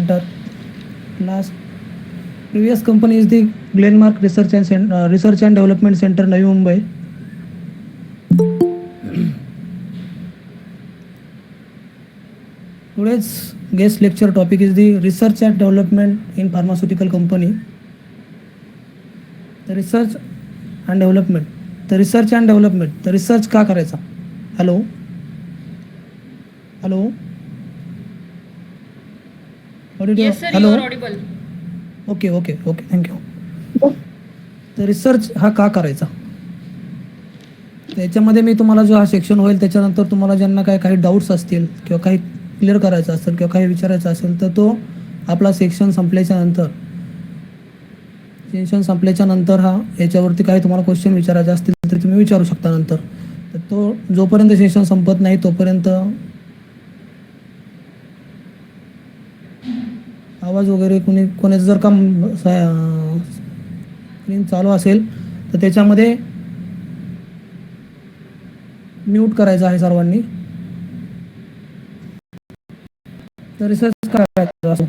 Center. Last previous company is the Glenmark Research and Development Center, Navi Mumbai. Today's guest lecture topic is the research and development in pharmaceutical company. The research and development. The research का करायचा? Hello. Yes sir, hello? you are audible. Okay, thank you. तर research हा का करायचा? त्याच्यामध्ये मी तुम्हाला जो हा सेक्शन होईल त्याच्यानंतर तुम्हाला ज्यांना काही डाऊट्स असतील किंवा काही क्लिअर करायचं असेल किंवा काही विचारायचं असेल तर तो आपला सेक्शन संपल्याच्या नंतर हा याच्यावरती काही तुम्हाला क्वेश्चन विचारायचे असतील तर तुम्ही विचारू शकता नंतर. तर तो जोपर्यंत सेशन संपत नाही तोपर्यंत आवाज वगैरे कोणी जर का स्क्रीन चालू असेल तर त्याच्यामध्ये म्यूट करायचं आहे सर्वांनी. तर रिसर्च करायचं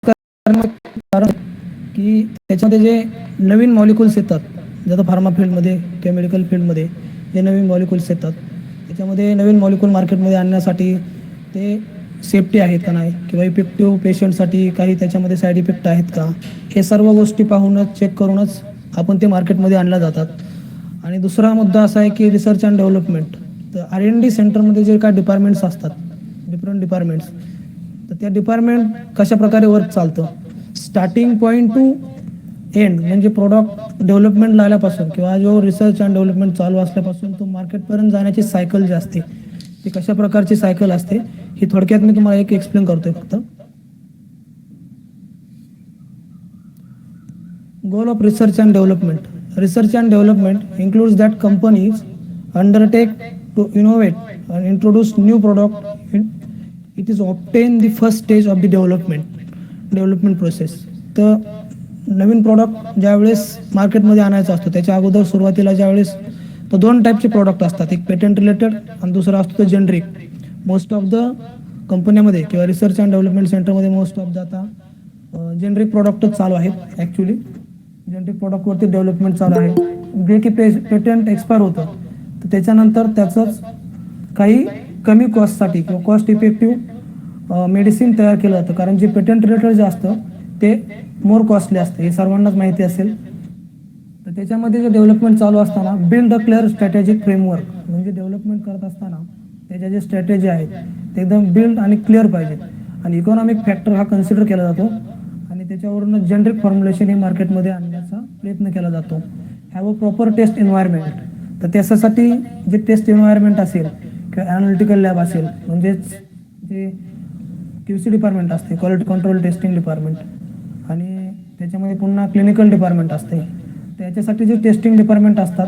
कारण की त्याच्यामध्ये जे नवीन मॉलिक्युल्स येतात, जसं फार्मा फील्डमध्ये किंवा मेडिकल फील्डमध्ये जे नवीन मॉलिक्युल्स येतात त्याच्यामध्ये नवीन मॉलिक्युल मार्केटमध्ये आणण्यासाठी ते सेफ्टी आहेत का नाही किंवा इफेक्टिव्ह पेशंटसाठी काही त्याच्यामध्ये साईड इफेक्ट आहेत का, हे सर्व गोष्टी पाहूनच चेक करूनच आपण ते मार्केटमध्ये आणल्या जातात. आणि दुसरा मुद्दा असा आहे की रिसर्च अँड डेव्हलपमेंट. तर R&D सेंटरमध्ये जे काय डिपार्टमेंट्स असतात, डिफरंट डिपार्टमेंट्स, तर त्या डिपार्टमेंट कशा प्रकारे वर्क चालतं स्टार्टिंग पॉईंट टू एंड, म्हणजे प्रोडक्ट डेव्हलपमेंट लागल्यापासून किंवा जो रिसर्च अँड डेव्हलपमेंट चालू असल्यापासून तो मार्केटपर्यंत जाण्याची सायकल जी असते ती कशा प्रकारची सायकल असते ही थोडक्यात मी तुम्हाला एक्सप्लेन करतोय फक्त. Goal of research and development. Research and development includes that companies undertake to innovate and introduce new product. It is obtained the first stage of the development process. तर नवीन प्रॉडक्ट ज्यावेळेस मार्केटमध्ये आणायचा असतो त्याच्या अगोदर सुरुवातीला ज्यावेळेस तो दोन टाईपचे प्रॉडक्ट असतात, एक पेटंट रिलेटेड आणि दुसरा असतो तो जेनरिक. मोस्ट ऑफ द कंपन्यामध्ये किंवा रिसर्च अँड डेव्हलपमेंट सेंटरमध्ये मोस्ट ऑफ द आता जेनरिक प्रॉडक्टच चालू आहेत. ॲक्च्युली जेनरिक प्रॉडक्टवरती डेव्हलपमेंट चालू आहे. जे की पेटंट एक्सपायर होतं तर त्याच्यानंतर त्याचंच काही कमी कॉस्टसाठी किंवा कॉस्ट इफेक्टिव्ह मेडिसिन तयार केलं जातं, कारण जे पेटंट रिलेटेड जे असतं ते मोर कॉस्टली असतं, हे सर्वांनाच माहिती असेल. तर त्याच्यामध्ये जे डेव्हलपमेंट चालू असताना build a clear strategic framework, म्हणजे डेव्हलपमेंट करत असताना त्याच्या जे स्ट्रॅटेजी आहेत ते एकदम बिल्ड आणि क्लिअर पाहिजेत. आणि इकॉनॉमिक फॅक्टर हा कन्सिडर केला जातो आणि त्याच्यावरून जेनरिक फॉर्म्युलेशन हे मार्केटमध्ये आणण्याचा प्रयत्न केला जातो. Have a proper test environment. तर त्याच्यासाठी जे टेस्ट एन्व्हायरमेंट असेल किंवा ॲनालिटिकल लॅब असेल, म्हणजेच जे QC डिपार्टमेंट असते, क्वालिटी कंट्रोल टेस्टिंग डिपार्टमेंट, आणि त्याच्यामध्ये पुन्हा क्लिनिकल डिपार्टमेंट असते. त्याच्यासाठी जे टेस्टिंग डिपार्टमेंट असतात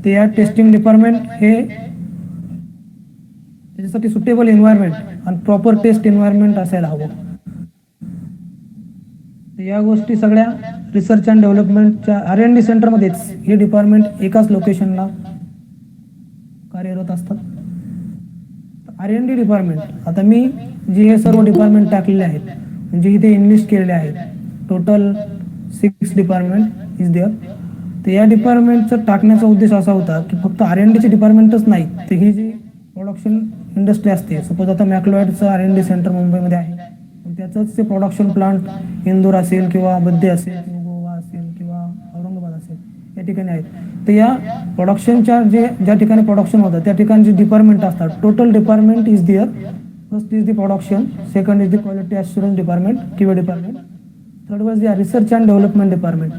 ते या टेस्टिंग डिपार्टमेंट हे त्याच्यासाठी सुटेबल एन्व्हायरमेंट आणि प्रॉपर टेस्ट एन्व्हायरमेंट असायला हवं. या गोष्टी सगळ्या रिसर्च अँड डेव्हलपमेंटच्या R&D सेंटरमध्येच हे डिपार्टमेंट एकाच लोकेशनला कार्यरत असतात. R&D डिपार्टमेंट, आता मी जे हे सर्व डिपार्टमेंट टाकलेले आहेत म्हणजे इथे इंग्लिश केलेले आहेत, टोटल 6 डिपार्टमेंट इज देअर. तर या डिपार्टमेंटचा टाकण्याचा उद्देश असा होता की फक्त R&Dचे डिपार्टमेंटच नाही, तर ही जी प्रोडक्शन इंडस्ट्री असते, सपोज आता मॅक्लोएडचं R&D सेंटर मुंबईमध्ये आहे, त्याचंच ते प्रोडक्शन प्लांट इंदूर असेल किंवा बद्दे असेल किंवा गोवा असेल किंवा औरंगाबाद असेल या ठिकाणी आहेत. तर या प्रोडक्शनच्या ज्या ठिकाणी प्रोडक्शन होतं त्या ठिकाणी जे डिपार्टमेंट असतात, total department is there. First is the production, second is the quality assurance department, QA department, third was the research and development department.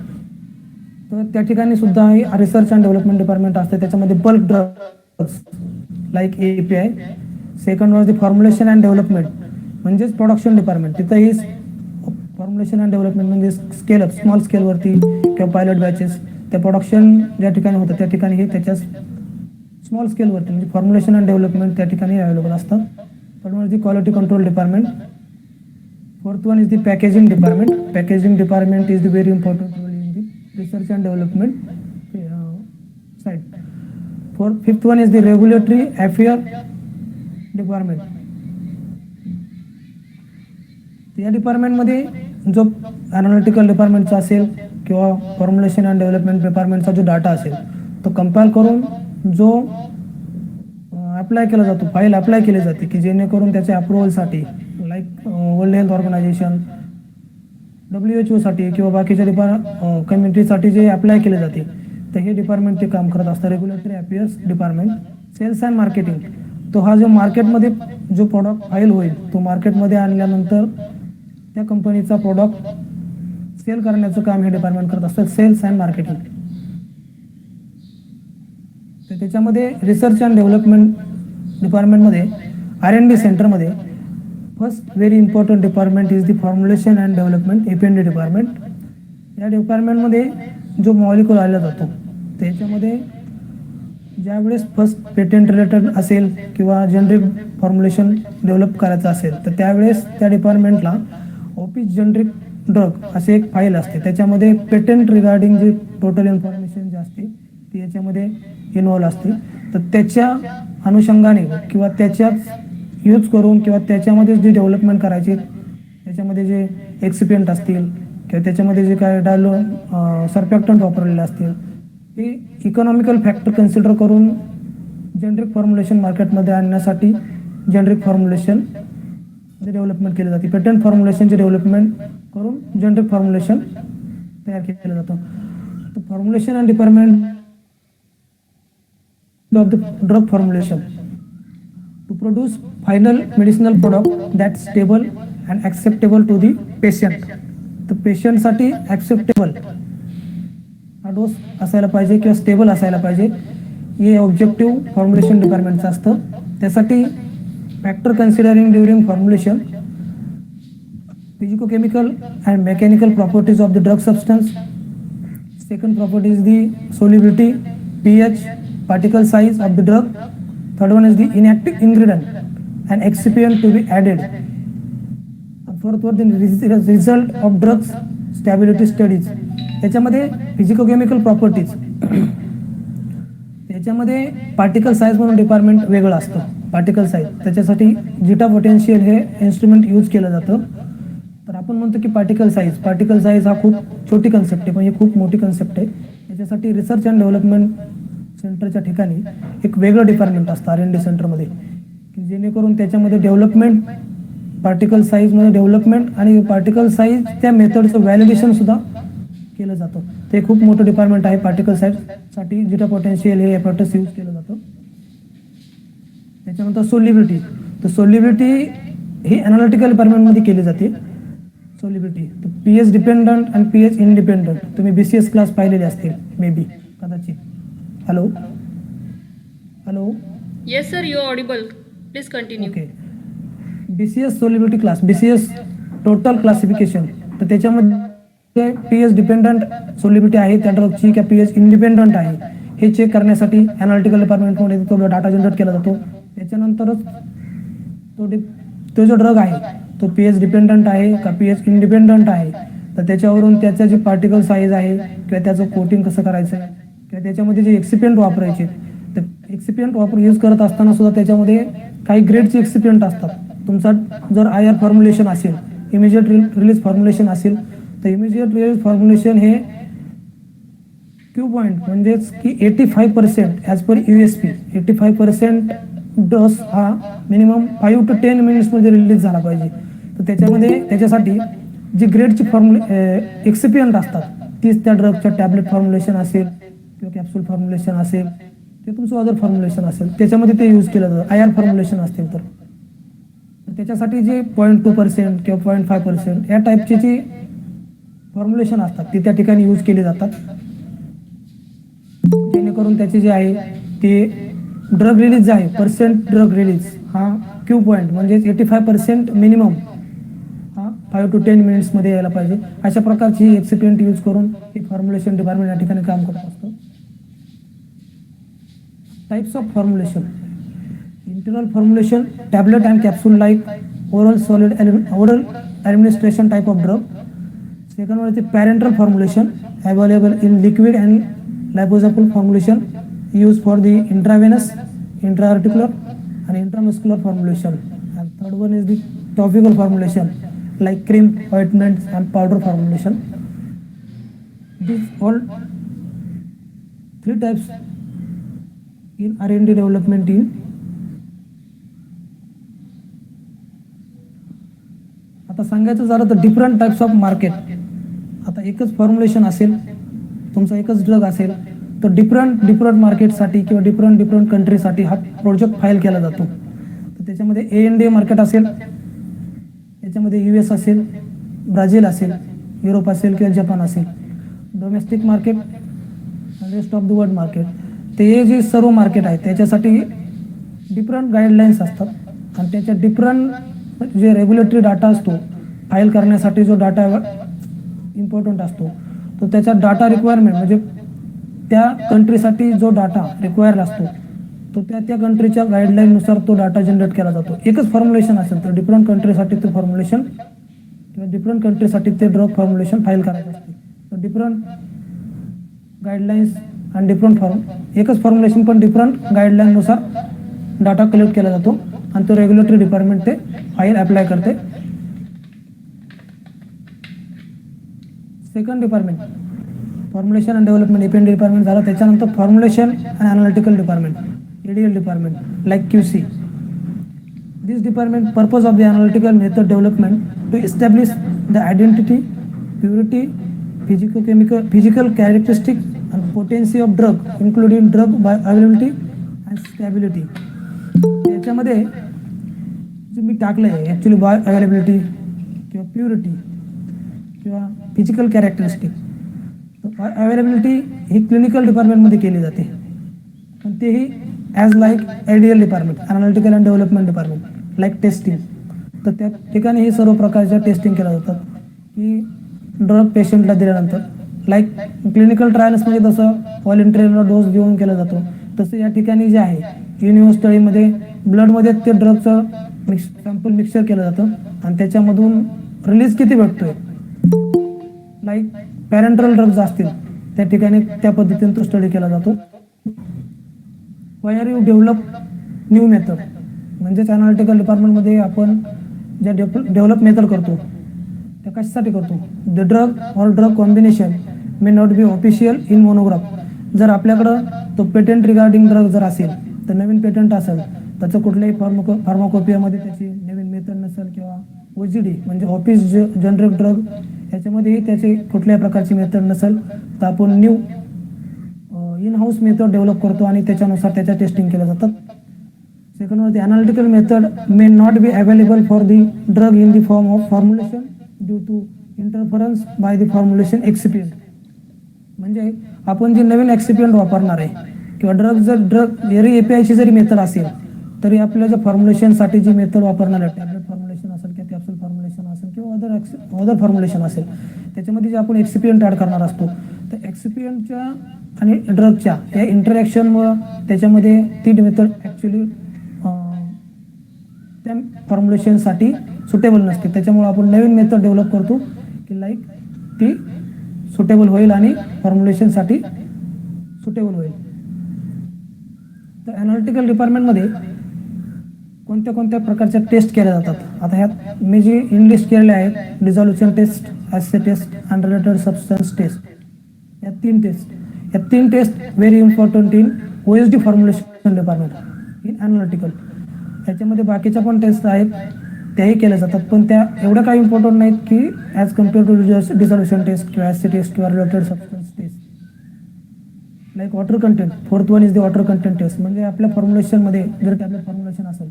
तर त्या ठिकाणी सुद्धा रिसर्च अँड डेव्हलपमेंट डिपार्टमेंट असते, त्याच्यामध्ये bulk drugs like API. Second was the formulation and development, म्हणजेच production department. तिथंही formulation and development म्हणजे scale-up, small स्केलवरती किंवा पायलट बॅचेस, त्या प्रोडक्शन ज्या ठिकाणी होतं त्या ठिकाणी हे त्याच्या स्मॉल स्केलवरती म्हणजे फॉर्म्युलेशन अँड डेव्हलपमेंट त्या ठिकाणी अवेलेबल असतात. Third one is the quality control department. Fourth one is the packaging department. Packaging department is the very important role in the research and development side. Fifth one is the regulatory affair department. या डिपार्टमेंटमध्ये जो analytical डिपार्टमेंटचा असेल किंवा formulation and development डिपार्टमेंटचा जो data असेल तो compile करून जो अप्लाय केला जातो, फाईल अप्लाय केली जाते की जेणेकरून त्याच्या अप्रुव्हलसाठी like World Health Organization, WHO साठी किंवा बाकीच्या कम्युनिटीसाठी जे अप्लाय केले जाते तर हे डिपार्टमेंट ते काम करत असतं. Regulatory affairs department. Sales and marketing, तो हा जो मार्केटमध्ये जो प्रॉडक्ट फाईल होईल तो मार्केटमध्ये आणल्यानंतर त्या कंपनीचा प्रॉडक्ट सेल करण्याचं काम हे डिपार्टमेंट करत असतं. Sales and marketing. तर त्याच्यामध्ये रिसर्च अँड डेव्हलपमेंट डिपार्टमेंटमध्ये R&D सेंटरमध्ये first very important department is the formulation and development FND department. या डिपार्टमेंटमध्ये जो मॉलिक्यूल आला जातो त्याच्यामध्ये ज्यावेळेस फर्स्ट पेटंट रिलेटेड असेल किंवा जनरिक फॉर्म्युलेशन डेव्हलप करायचं असेल तर त्यावेळेस त्या डिपार्टमेंटला ऑफिस जनरिक ड्रग असे एक फाईल असते. त्याच्यामध्ये पेटंट रिगार्डिंग जी टोटल इन्फॉर्मेशन जी असते ती याच्यामध्ये इन्व्हॉल्व असते. तर त्याच्या अनुषंगाने किंवा त्याच्याच यूज करून किंवा त्याच्यामध्ये जी डेव्हलपमेंट करायची त्याच्यामध्ये जे एक्सिपियंट असतील किंवा त्याच्यामध्ये जे काय सर्फॅक्टंट वापरलेले असतील ते इकॉनॉमिकल फॅक्टर कन्सिडर करून जनरिक फॉर्म्युलेशन मार्केटमध्ये आणण्यासाठी जनरिक फॉर्म्युलेशन डेव्हलपमेंट केली जाते. पेटंट फॉर्म्युलेशनचे डेव्हलपमेंट करून जनरिक फॉर्म्युलेशन तयार केलं जातं. तर formulation and department of the drug formulation to produce final medicinal product that's stable and acceptable to the patient. तर पेशंटसाठी ॲक्सेप्टेबल हा डोस असायला पाहिजे किंवा स्टेबल असायला पाहिजे हे ऑब्जेक्टिव्ह फॉर्म्युलेशन डिपार्टमेंटचं असतं. त्यासाठी factor considering during formulation physicochemical and mechanical properties of the drug substance. Second property is the solubility, pH, particle size of the drug. Third one is the inactive ingredient and excipient to be added. Fourth one, the result of drugs stability studies. याच्यामध्ये physicochemical properties, याच्यामध्ये particle size म्हणून department वेगळं असतं. Particle size त्याच्यासाठी zeta potential हे instrument use केलं जातं. तर आपण म्हणतो की पार्टिकल साईज हा खूप छोटी कन्सेप्ट आहे पण ही खूप मोठी कन्सेप्ट आहे. याच्यासाठी रिसर्च अँड डेव्हलपमेंट सेंटरच्या ठिकाणी एक वेगळं डिपार्टमेंट असतं R&D सेंटरमध्ये की जेणेकरून त्याच्यामध्ये डेव्हलपमेंट, पार्टिकल साईजमध्ये डेव्हलपमेंट आणि पार्टिकल साईज त्या मेथडचं व्हॅलिडेशन सुद्धा केलं जातं. ते खूप मोठं डिपार्टमेंट आहे. पार्टिकल साईजसाठी जिटा पोटेन्शियल हे ॲपॅरेटस यूज केलं जातं. त्याच्यानंतर सोल्युबिलिटी, तर सोल्युबिलिटी ही ॲनालिटिकल डिपार्टमेंटमध्ये केली जाते. सोल्युबिलिटी तर pH डिपेंडंट आणि pH इंडिपेंडंट. तुम्ही BCS क्लास पाहिलेले असतील मे बी कदाचित. Hello. Yes, sir, you are audible. Please continue. Okay. BCS solubility class, BCS total classification. तर त्याच्यामध्ये pH डिपेंडंट सोल्युबिलिटी आहे त्या ड्रगची किंवा pH इंडिपेंडंट आहे हे चेक करण्यासाठी ॲनालिटिकल डिपार्टमेंटमध्ये तो डाटा जनरेट केला जातो. त्याच्यानंतरच तो जो ड्रग आहे तो pH डिपेंडंट आहे का pH इंडिपेंडंट आहे तर त्याच्यावरून त्याचं जे पार्टिकल साईज आहे किंवा त्याचं कोटिंग कसं करायचं आहे किंवा त्याच्यामध्ये जे एक्सिपियंट वापरायचे तर एक्सिपियंट यूज करत असताना सुद्धा त्याच्यामध्ये काही ग्रेडचे एक्सिपियंट असतात. तुमचा जर IR फॉर्म्युलेशन असेल, इमिजिएट रिलीज फॉर्म्युलेशन असेल तर इमिजिएट रिलीज फॉर्म्युलेशन हे क्यू पॉईंट म्हणजेच की 85% ॲज पर USP 85% डोस हा मिनिमम 5 to 10 मिनिट्समध्ये रिलीज झाला पाहिजे. तर त्याच्यासाठी जी ग्रेडची एक्सिपियंट असतात तीच त्या ड्रगच्या टॅबलेट फॉर्म्युलेशन असेल किंवा कॅप्सूल फॉर्म्युलेशन असेल ते तुमचं अदर फॉर्म्युलेशन असेल त्याच्यामध्ये ते यूज केलं जातं. IR फॉर्म्युलेशन असतील तर त्याच्यासाठी जे 0.2% किंवा 0.5% या टाईपची जी फॉर्म्युलेशन असतात ती त्या ठिकाणी यूज केली जातात जेणेकरून त्याचे जे आहे ते ड्रग रिलीज जे आहे ड्रग रिलीज हा क्यू पॉईंट म्हणजेच 85% मिनिमम हा 5 to 10 मिनिट्समध्ये यायला पाहिजे. अशा प्रकारची ही एक्सिपियंट यूज करून ही फॉर्म्युलेशन डिपार्टमेंट या ठिकाणी काम करत असतं. Types of formulation, internal formulation, tablet and capsule like oral administration type of drug. Second one is parenteral formulation available in liquid and liposomal formulation use for the intravenous, intraarticular and intramuscular formulation. And third one is the topical formulation like cream, ointments and powder formulation. These all three types in R&D development team. आता सांगायचं झालं तर different types of market. आता एकच formulation असेल, तुमचा एकच drug असेल, तर डिफरंट मार्केटसाठी किंवा डिफरंट कंट्रीसाठी हा प्रोजेक्ट फाईल केला जातो. तर त्याच्यामध्ये ANDA मार्केट असेल, त्याच्यामध्ये US असेल, ब्राझील असेल, युरोप असेल किंवा जपान असेल, domestic market, rest of the world market. ते जे सर्व मार्केट आहे त्याच्यासाठी डिफरंट गाईडलाईन्स असतात आणि त्याच्या डिफरंट जे रेग्युलेटरी डाटा असतो फाईल करण्यासाठी जो डाटा इम्पॉर्टंट असतो तो त्याचा डाटा रिक्वायरमेंट म्हणजे त्या कंट्रीसाठी जो डाटा रिक्वायर्ड असतो तो त्या कंट्रीच्या गाईडलाईननुसार तो डाटा जनरेट केला जातो. एकच फॉर्म्युलेशन असेल तर डिफरंट कंट्रीसाठी ते फॉर्म्युलेशन किंवा डिफरंट कंट्रीसाठी ते ड्रग फॉर्म्युलेशन फाईल करायचं असते. तर डिफरंट गाईडलाईन्स आणि डिफरंट एकच फॉर्म्युलेशन पण डिफरंट गाईडलाईननुसार डाटा कलेक्ट केला जातो आणि तो रेग्युलेटरी डिपार्टमेंट ते फाईल अप्लाय करते. Second department formulation and development FND department झाला. त्याच्यानंतर formulation and analytical department ADL department like QC. This department purpose of the analytical method development to establish the identity, purity, physical characteristic and potency of drug including drug bioavailability and stability. याच्यामध्ये जे मी टाकलं आहे actually bioavailability किंवा purity किंवा physical characteristic. तर availability ही clinical डिपार्टमेंटमध्ये केली जाते पण तेही as like ADL department analytical and development department like testing. तर त्या ठिकाणी हे सर्व प्रकारच्या टेस्टिंग केल्या जातात की ड्रग पेशंटला दिल्यानंतर लाईक क्लिनिकल ट्रायल्समध्ये जसं व्हॉलेंटरीला डोस देऊन केला जातो तसं या ठिकाणी जे आहे युनिव्हर्स स्टडीमध्ये ब्लडमध्ये ते ड्रगचं सॅम्पल मिक्सचर केलं जातं आणि त्याच्यामधून रिलीज किती भेटतोय लाईक पॅरेंटरल ड्रग्ज असतील त्या ठिकाणी त्या पद्धतीने तो स्टडी केला जातो. Why are you develop new method म्हणजेच ॲनालिटिकल डिपार्टमेंटमध्ये आपण ज्या डेव्हलप मेथड करतो त्या कशासाठी करतो. The drug or drug combination may not be official in monograph. जर आपल्याकडं तो पेटंट रिगार्डिंग ड्रग जर असेल तर नवीन पेटंट असेल त्याचं कुठल्याही फार्माकोपियामध्ये त्याची नवीन मेथड नसेल किंवा OGD म्हणजे ऑफिस जनरिक ड्रग याच्यामध्येही त्याची कुठल्याही प्रकारची मेथड नसेल तर आपण new in house method develop करतो आणि त्याच्यानुसार त्याच्या टेस्टिंग केल्या जातात. सेकंडवरती analytical method may not be available for the drug in the form of formulation due to interference by the formulation excipient. म्हणजे आपण जे नवीन एक्सिपियंट वापरणार आहे किंवा ड्रग जरी APIची जरी मेथड असेल तरी आपल्या ज्या फॉर्म्युलेशनसाठी जी मेथड वापरणार आहे टॅब्लेट फॉर्म्युलेशन असेल किंवा कॅप्सूल फॉर्म्युलेशन असेल किंवा अदर फॉर्म्युलेशन असेल त्याच्यामध्ये जे आपण एक्सिपियंट ॲड करणार असतो तर एक्सिपियंटच्या आणि ड्रगच्या या इंटरॅक्शनमुळं त्याच्यामध्ये ती मेथड ॲक्च्युली त्या फॉर्म्युलेशनसाठी सुटेबल नसते. त्याच्यामुळे आपण नवीन मेथड डेव्हलप करतो की लाईक ती सुटेबल होईल आणि फॉर्म्युलेशनसाठी सुटेबल होईल. तर ॲनालिटिकल डिपार्टमेंटमध्ये कोणत्या कोणत्या प्रकारच्या टेस्ट केल्या जातात. आता ह्यात मी जी लिस्ट केलेल्या आहेत dissolution test, assay test, unrelated substance test, या तीन test very important in OSD formulation department in analytical. याच्यामध्ये बाकीच्या पण टेस्ट आहेत त्याही केल्या जातात पण त्या एवढ्या काही इम्पॉर्टंट नाहीत की as compare to dissolution test किंवा ॲसे टेस्ट किंवा related substance test. Like water content, fourth one is the water content test. म्हणजे आपल्या फॉर्म्युलेशनमध्ये जर टॅब्लेट फॉर्म्युलेशन असेल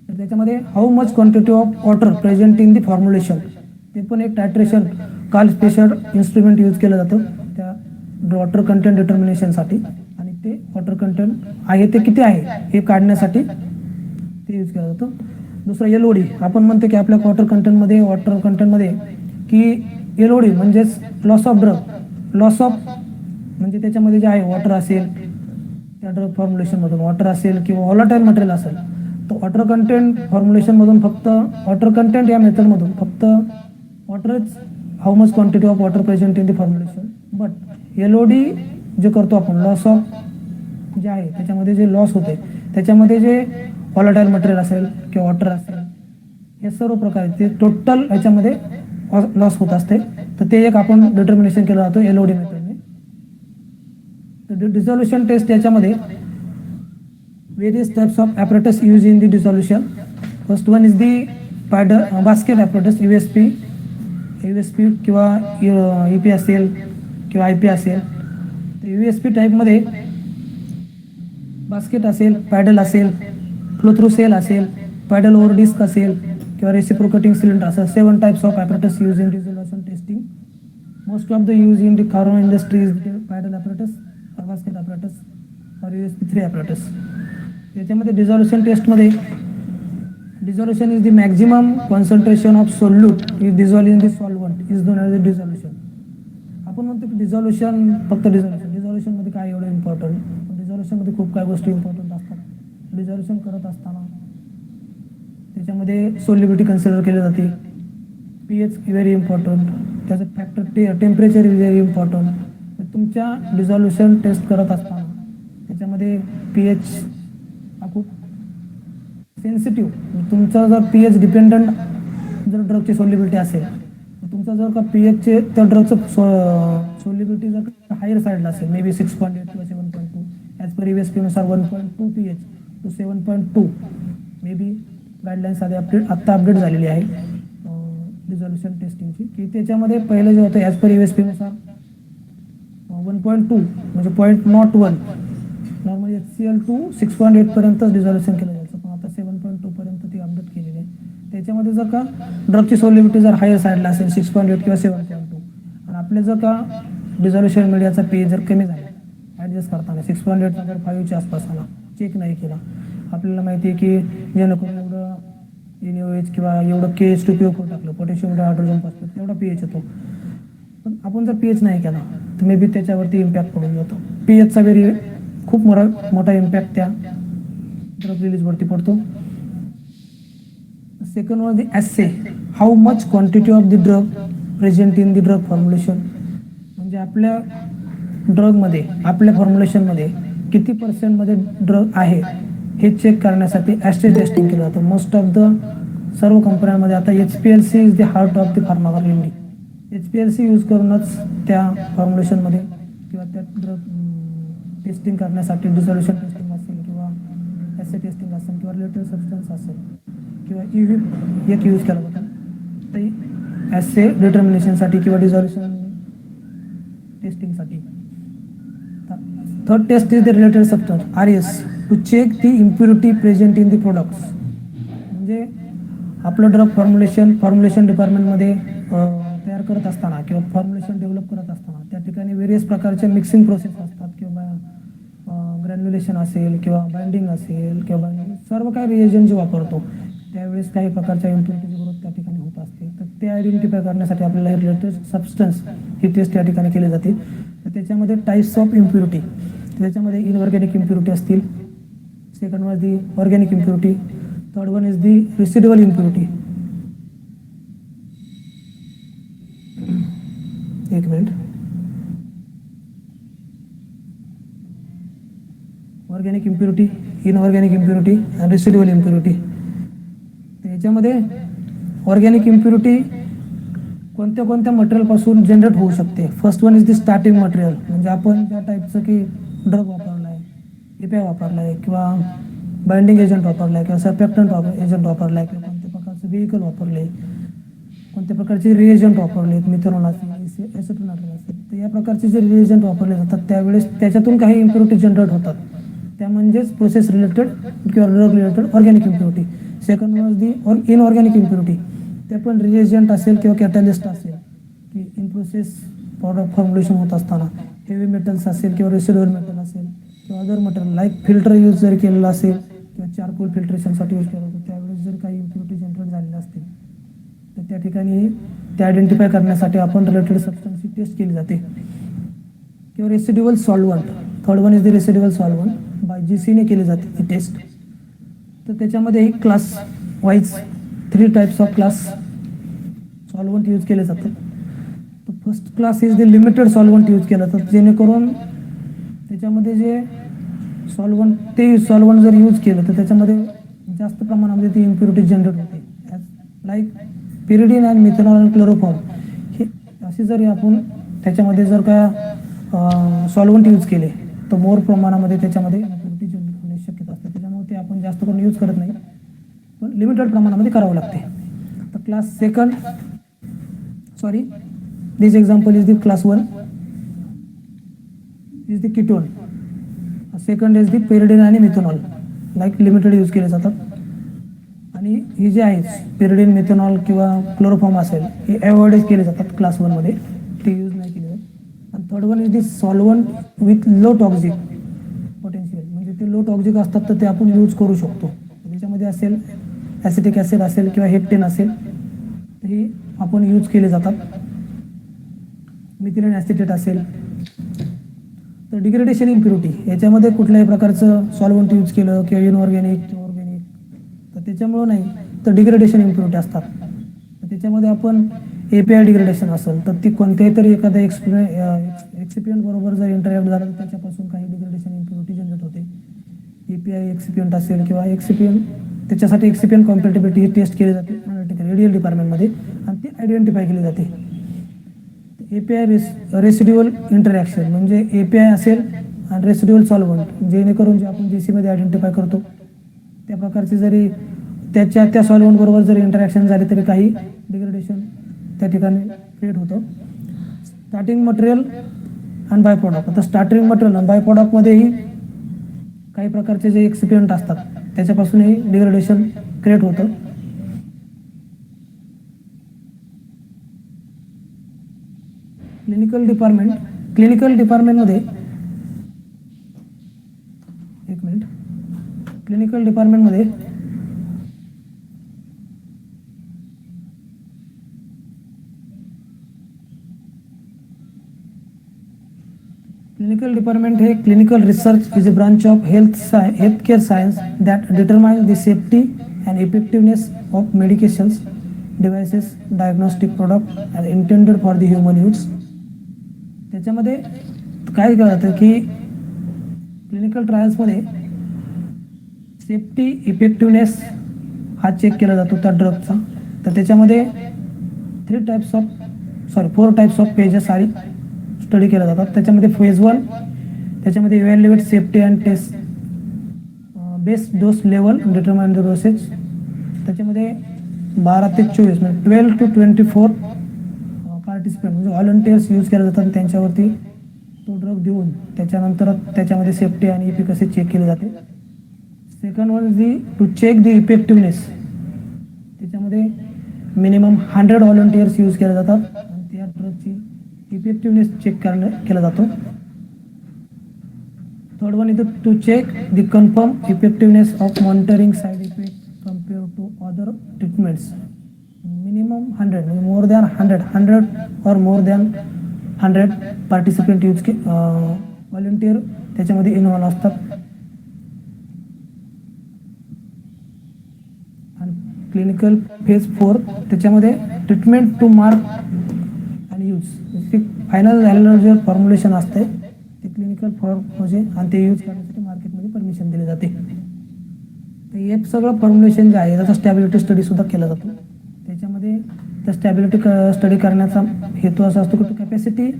तर त्याच्यामध्ये how much quantity of water present in the formulation ते पण एक टायट्रेशन काल स्पेशल इन्स्ट्रुमेंट यूज केलं जातं त्या वॉटर कंटेंट डिटर्मिनेशनसाठी आणि ते वॉटर कंटेंट आहे ते किती आहे हे काढण्यासाठी ते यूज केलं जातं. दुसरं LOD. आपण म्हणतो की आपल्या वॉटर कंटेंटमध्ये की LOD म्हणजेच लॉस ऑफ म्हणजे त्याच्यामध्ये जे आहे वॉटर असेल त्या ड्रग फॉर्म्युलेशनमधून वॉटर असेल किंवा व्हॉलाटाईल मटेरियल असेल तर वॉटर कंटेंट फॉर्म्युलेशनमधून फक्त वॉटर कंटेंट या मेथडमधून फक्त वॉटरच how much quantity of water present in the formulation. But LOD जे करतो आपण लॉस ऑफ जे आहे त्याच्यामध्ये जे लॉस होते त्याच्यामध्ये जे व्हॉलाटाईल मटेरियल असेल किंवा वॉटर असेल हे सर्व प्रकारचे टोटल याच्यामध्ये लॉस होत असते. तर ते एक आपण डिटर्मिनेशन केलं जातो LOD मेथडने. तर डिझॉल्युशन टेस्ट याच्यामध्ये various types of apparatus used in the dissolution. First one is the basket apparatus USP किंवा EP असेल किंवा IP असेल. तर USP टाईपमध्ये बास्केट असेल, पॅडल असेल, फ्लो थ्रू सेल असेल, पॅडल ओव्हर डिस्क असेल किंवा रेसिप्रोकेटिंग सिलेंडर असेल. 7 types of apparatus used in dissolution testing. Most of the use in the pharma industry is the pॅडल apparatus or basket apparatus or USB 3 apparatus. याच्यामध्ये dissolution टेस्टमध्ये dissolution is the maximum concentration of solute is dissolve in the solvent is known as a dissolution. आपण म्हणतो की डिझॉल्युशन फक्त डिझॉल्युशनमध्ये काय एवढं important, डिझॉल्युशनमध्ये खूप काय गोष्टी इम्पॉर्टंट असतात. डिझॉल्युशन करत असताना त्याच्यामध्ये सोल्युबिलिटी कन्सिडर केली जाते, pH व्हेरी इम्पॉर्टंट, त्याचं factor temperature is very important. तुमच्या डिझॉल्युशन टेस्ट करत असताना त्याच्यामध्ये pH खूप सेन्सिटिव्ह, तुमचा जर pH डिपेंडंट जर ड्रगची सोल्युबिलिटी असेल, तुमचा जर का pHचे त्या ड्रगचं सोल्युबिलिटी जर हायर साईडला असेल, मे बी 6.8 किंवा 7.2 ॲज पर USP नुसार 1.2 pH to 7.2 may be guidelines आत्ता अपडेट झालेली आहे डिझॉल्युशन टेस्टिंगची, की त्याच्यामध्ये पहिलं जे होतं ॲज पर USP नुसार 1.2 म्हणजे 0.01 नॉर्मली HCl टू 6.8 पर्यंत डिझॉल्युशन केलं जायचं, पण आता 7.2 पर्यंत ती अपडेट केलेली आहे. त्याच्यामध्ये जर का ड्रगची सोल्युबिलिटी जर हायर साईडला असेल 6.8 किंवा 7.2 आणि आपले जर का डिझॉल्युशन मीडियाचा pH जर कमी झाला ॲडजस्ट करताना 6.8 जर 5च्या आसपास आला, चेक नाही केला, आपल्याला माहिती आहे की जेणेकरून एवढं NaOH किंवा एवढं KH2PO4 टाकलं, पोटॅशियम हायड्रोजन फॉस्फेट एवढा pH येतो, पण आपण जर pH नाही केला तर मे बी त्याच्यावरती इम्पॅक्ट पडून जातो. pHचा व्हेरी खूप मोठा इम्पॅक्ट त्या ड्रग रिलीजवरती पडतो. Second one the assay, how much quantity of the drug present in the drug formulation, म्हणजे आपल्या ड्रगमध्ये आपल्या फॉर्म्युलेशनमध्ये किती पर्सेंटमध्ये ड्रग आहे हे चेक करण्यासाठी ॲसे टेस्टिंग केलं जातं. मोस्ट ऑफ द सर्व कंपन्यांमध्ये आता HPLC is the heart of the pharma indie. HPLC use करूनच त्या फॉर्म्युलेशनमध्ये किंवा त्या ड्रग टेस्टिंग करण्यासाठी डिझॉल्युशन टेस्टिंग असेल किंवा ॲसे टेस्टिंग असेल किंवा रिलेटेड सबस्टन्स असेल किंवा UV एक यूज केला जातो. ते ॲसे डिटर्मिनेशनसाठी किंवा डिझॉल्युशन टेस्टिंगसाठी. Third test is the related substance RS to check the impurity present in the products. म्हणजे आपलं ड्रग फॉर्म्युलेशन डिपार्टमेंटमध्ये तयार करत असताना किंवा फॉर्म्युलेशन डेव्हलप करत असताना त्या ठिकाणी वेरियस प्रकारचे मिक्सिंग प्रोसेस असतात किंवा ग्रॅन्युलेशन असेल किंवा बाइंडिंग असेल किंवा सर्व काही रिएजंट जे वापरतो त्यावेळेस काही प्रकारच्या इम्प्युरिटीची ग्रोथ त्या ठिकाणी होत असते. तर ते आयडेंटिफाय करण्यासाठी आपल्याला हे रिलेटेड सबस्टन्स ही टेस्ट त्या ठिकाणी केली जाते. तर त्याच्यामध्ये टाईप्स ऑफ इम्प्युरिटी, त्याच्यामध्ये इनऑर्गॅनिक इम्प्युरिटी असतील, second one the organic impurity, third one is the residual impurity. एक मिनिट. ऑर्गॅनिक इम्प्युरिटी, इनऑर्गॅनिक इम्प्युरिटी आणि रेसिड्युअल इम्प्युरिटी. याच्यामध्ये ऑर्गॅनिक इम्प्युरिटी कोणत्या कोणत्या मटेरियलपासून जनरेट होऊ शकते. First one is the starting material, म्हणजे आपण ज्या टाईपचं की ड्रग वापरला आहे, EPI वापरला आहे किंवा बाइंडिंग एजंट वापरला आहे किंवा सर्फॅक्टंट एजंट वापरला आहे किंवा कोणत्या प्रकारचं व्हेकल वापरले, कोणत्या प्रकारचे रिएजंट वापरले, मिथेनॉल असेल, ॲसिटोन असेल. तर या प्रकारचे जे रिएजंट वापरले जातात त्यावेळेस त्याच्यातून काही इम्प्युरिटी जनरेट होतात, त्या म्हणजेच प्रोसेस रिलेटेड किंवा drug related organic impurity. Second one the inorganic impurity, ते पण रिएजंट असेल किंवा कॅटलिस्ट असेल की इन प्रोसेस प्रॉडक्ट फॉर्म्युलेशन होत असताना हेवी मेटल्स असेल किंवा रेसिड्युअल मेटल असेल किंवा other material like filter use जर केलेलं असेल किंवा चारकोल फिल्ट्रेशनसाठी यूज केलं होतं त्यावेळेस जर काही इम्प्युरिटी जनरेट झालेल्या असतील तर त्या ठिकाणी ते आयडेंटिफाय करण्यासाठी आपण रिलेटेड सबस्टन्सची टेस्ट केली जाते. किंवा residual solvent, third one is the residual solvent by GC ने केली जाते ती टेस्ट. तर त्याच्यामध्ये एक class wise 3 types of class solvent use केले जातात. तर first class is the limited solvent use केलं जातं, जेणेकरून त्याच्यामध्ये जे सॉल्वंट जर यूज केलं तर त्याच्यामध्ये जास्त प्रमाणामध्ये ती इम्प्युरिटी जनरेट होते. Like pyridine and methanol chloroform, हे असे जरी आपण त्याच्यामध्ये जर का सॉल्वंट यूज केले तर मोर प्रमाणामध्ये त्याच्यामध्ये इम्प्युरिटी जनरेट होण्याची शक्यता असते. त्याच्यामुळे ते आपण जास्त करून यूज करत नाही, पण लिमिटेड प्रमाणामध्ये करावं लागते. तर class second, sorry, this example is the class 1 is the ketone, second is the pyridine आणि मिथेनॉल, लाईक लिमिटेड यूज केले जातात. आणि ही जे आहे पेरिडीन, मिथेनॉल किंवा क्लोरोफॉर्म असेल, हे अवॉइड केले जातात क्लास 1 मध्ये, ते यूज नाही केले जात. आणि third one is the solvent with low toxic potential, म्हणजे ते लो टॉक्सिक असतात तर ते आपण यूज करू शकतो. त्याच्यामध्ये असेल ॲसिटिक ॲसिड असेल किंवा हेप्टेन असेल तर हे आपण यूज केले जातात. मिथिलीन ॲसिटेट असेल तर डिग्रेडेशन इम्प्युरिटी, याच्यामध्ये कुठल्याही प्रकारचं सॉल्वंट यूज केलं किंवा इनऑर्गॅनिक ऑर्गॅनिक तर त्याच्यामुळं नाही, तर डिग्रेडेशन इम्प्युरिटी असतात. तर त्याच्यामध्ये आपण API डिग्रेडेशन असेल तर ती कोणत्याही तरी एखाद्या एक्सिपियंट बरोबर जर इंटरॅक्ट झालं तर त्याच्यापासून काही डिग्रेडेशन इम्प्युरिटी जनरेट होते. API एक्सिपियंट असेल किंवा एक्सिपियंट, त्याच्यासाठी एक्सिपियंट कॉम्पॅटिबिलिटी टेस्ट केली जाते रेडियल डिपार्टमेंटमध्ये आणि ती आयडेंटिफाय केली जाते. API रेसिड्युअल इंटरॅक्शन, म्हणजे API असेल आणि रेसिड्युअल सॉल्वंट, जेणेकरून जे आपण GC मध्ये आयडेंटिफाय करतो त्या प्रकारची जरी त्या सॉल्वंट बरोबर जरी इंटरॅक्शन झाली तरी काही डिग्रेडेशन त्या ठिकाणी क्रिएट होतं. स्टार्टिंग मटेरियल आणि बाय प्रॉडक्ट, आता स्टार्टिंग मटेरियल आणि बाय प्रॉडक्टमध्येही काही प्रकारचे जे एक्सिपियंट असतात त्याच्यापासूनही डिग्रेडेशन क्रिएट होतं. क्लिनिकल डिपार्टमेंटमध्ये एक मिनिट, क्लिनिकल डिपार्टमेंटमध्ये क्लिनिकल डिपार्टमेंट हे clinical research is a branch of health care science that determine the safety and effectiveness of medications, devices, diagnostic product and intended for the human use. त्याच्यामध्ये काय कळतं की clinical ट्रायल्समध्ये safety, effectiveness हा check केला जातो त्या ड्रगचा. तर त्याच्यामध्ये 4 टाईप्स ऑफ पेजेस आणि स्टडी केल्या जातात. त्याच्यामध्ये फेज 1, त्याच्यामध्ये evaluate safety and test best dose level determine the dosage. त्याच्यामध्ये 12 ते 24 म्हणजे 12 to 24 पार्टिसिपेंट म्हणजे व्हॉलंटियर्स यूज केले जातात. त्यांच्यावरती तो ड्रग देऊन त्याच्यानंतर त्याच्यामध्ये सेफ्टी आणि इफिकसी चेक केली जाते. Second one is to check the effectiveness. त्याच्यामध्ये मिनिमम 100 व्हॉलंटियर्स यूज केले जातात आणि त्या ड्रगची इफेक्टिव्हनेस चेक केला जातो. Third one is to check the confirm effectiveness of monitoring side effect compare to other treatments. Minimum 100 म्हणजे मोर दॅन 100 और मोर दॅन 100 पार्टिसिपेंट व्हॉलंटियर त्याच्यामध्ये इन्व्हॉल्व असतात. आणि क्लिनिकल फेज 4 त्याच्यामध्ये ट्रीटमेंट टू मार्क आणि use, final झालेलं जे formulation असते ते क्लिनिकल म्हणजे आणि ते यूज करण्यासाठी मार्केटमध्ये परमिशन दिली जाते. तर हे सगळं फॉर्म्युलेशन जे आहे त्याचा स्टॅबिलिटी स्टडीसुद्धा केला जातो. त्याच्यामध्ये त्या स्टॅबिलिटी स्टडी करण्याचा हेतू असा असतो की कॅपॅसिटी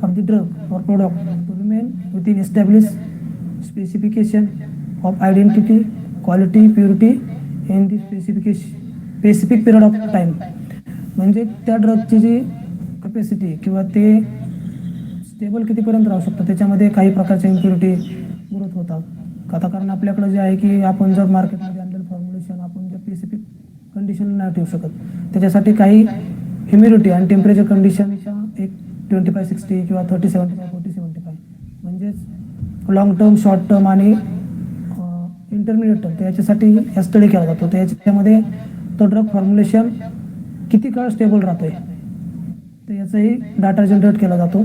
ऑफ द ड्रग और product to remain within establish specification of identity, quality, purity in the specific period of time. म्हणजे त्या ड्रगची जी कॅपॅसिटी किंवा ते स्टेबल कितीपर्यंत राहू शकतं, त्याच्यामध्ये काही प्रकारच्या इम्प्युरिटी ग्रोथ होतात. आता कारण आपल्याकडे जे आहे की आपण जर मार्केटमध्ये आणलेलं फॉर्म्युलेशन आपण जर स्पेसिफिक कंडिशन नाही ठेवू शकत, त्याच्यासाठी काही ह्युमिडिटी आणि टेम्परेचर कंडिशनच्या एक 25-60 किंवा 30-75 40-75 म्हणजेच लॉंग टर्म, शॉर्ट टर्म आणि इंटरमिडिएट टर्म, तर याच्यासाठी हा स्टडी केला जातो. तर याच्यामध्ये तो ड्रग फॉर्म्युलेशन किती काळ स्टेबल राहतोय तर याचाही डाटा जनरेट केला जातो.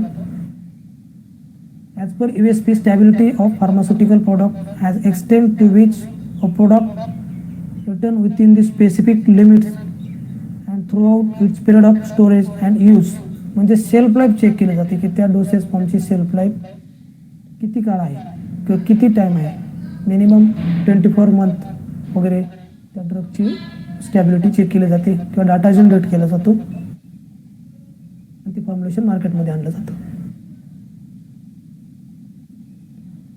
As per USP, stability of pharmaceutical product has extend to which a product return within the specific limits and throughout its period of storage and use. म्हणजे shelf life check केली जाते की त्या doses फॉर्मची self life किती काळ आहे किंवा किती टाईम आहे. मिनिमम 24 मंथ वगैरे त्या ड्रगची स्टॅबिलिटी चेक केली जाते किंवा डाटा जनरेट केला जातो आणि ते फॉर्म्युलेशन मार्केटमध्ये आणलं जातं.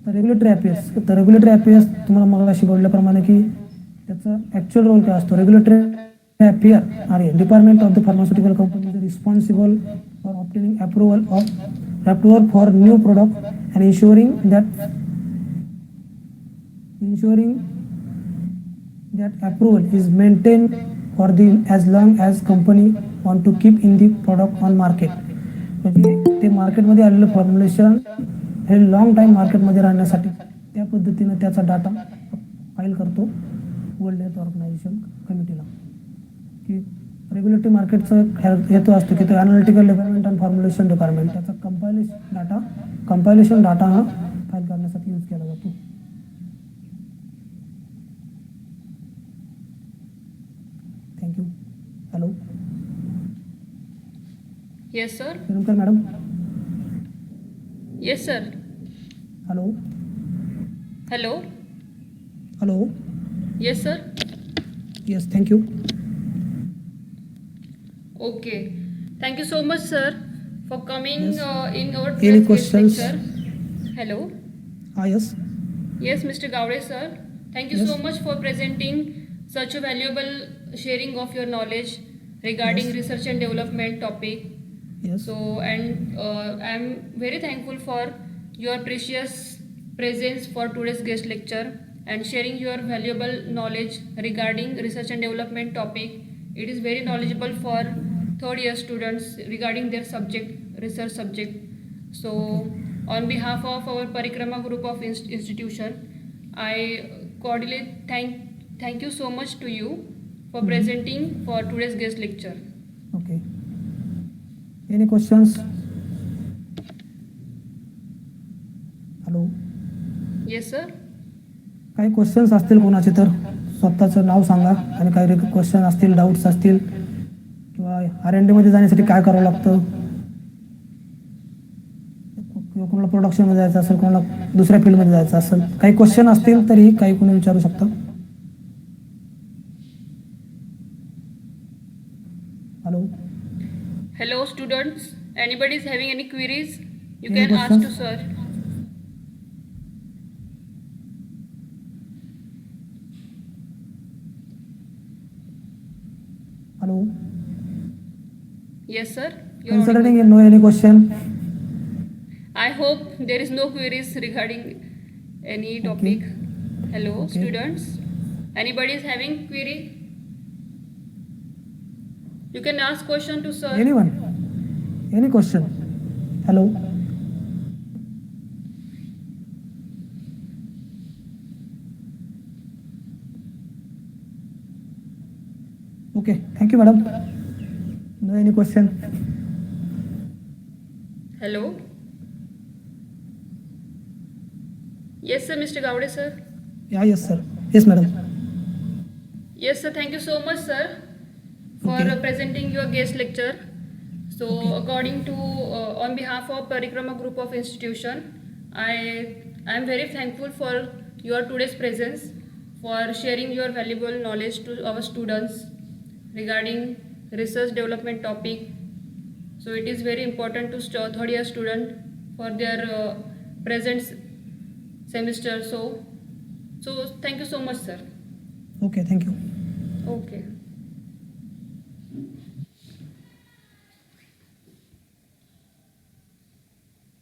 तर रेग्युलेटरी अफेअर्स तुम्हाला मला शिकवल्याप्रमाणे की त्याचा ॲक्च्युअल रोल काय असतो. रेग्युलेटरी अफेअर आहे department of the pharmaceutical company is responsible for obtaining approval for new product and ensuring that approval is maintained for as long as company want to keep in the product on market. म्हणजे ते मार्केटमध्ये आलेलं formulation हे long time मार्केटमध्ये राहण्यासाठी त्या पद्धतीनं त्याचा डाटा फाईल करतो वर्ल्ड हेल्थ ऑर्गनायझेशन कमिटीला. की रेग्युलेटरी मार्केटचा हेतू असतो की तो analytical development and formulation department त्याचा कंपायलेशन डाटा हा फाईल करण्यासाठी यूज केला जातो. Thank you. Hello Yes, sir. Viramkar madam. Yes, sir. Hello Hello. Hello. Yes, sir. Yes thank you. Okay. Thank you so much, sir, for coming Yes. In our Any today's guest questions? lecture. Hello. Yes. Yes, Mr. Gowde, sir. Thank you Yes. so much for presenting such a valuable sharing of your knowledge regarding Yes. research and development topic. Yes. So, and I'm very thankful for your precious presence for today's guest lecture and sharing your valuable knowledge regarding research and development topic. It is very knowledgeable for third year students regarding their subject, research subject. So, on behalf of our Parikrama group of institution, I cordially thank you so much to you for presenting for today's guest lecture. Okay. Any questions. Hello. Yes, sir. काही questions असतील कोणाचे तर स्वतःचं नाव सांगा आणि काही question असतील doubts असतील किंवा R&D मध्ये जाण्यासाठी काय करावं लागतं किंवा कोणाला प्रोडक्शनमध्ये जायचं असेल कोणाला दुसऱ्या फील्डमध्ये जायचं असेल काही क्वेश्चन असतील तरी काही कोणी विचारू शकता. Hello. Hello, students. Anybody is having any queries? You Any can ask to questions? sir. Hello. Yes, sir. You're considering no any question. I hope there is no queries regarding any topic. Hello, Okay. students. Anybody is having query? You can ask question to sir. Anyone any question. Hello. Okay thank you madam. No any question. Hello. Yes, sir, Mr. Gowde, sir. Yeah yes sir. Yes madam. Yes, sir. Thank you so much, sir, for Okay. presenting your guest lecture. So, Okay. according to, on behalf of Parikrama Group of Institution, I am very thankful for your today's presence, for sharing your valuable knowledge to our students regarding research development topic. So, it is very important to third year student for their present semester. So thank you so much, sir. Okay thank you. Okay.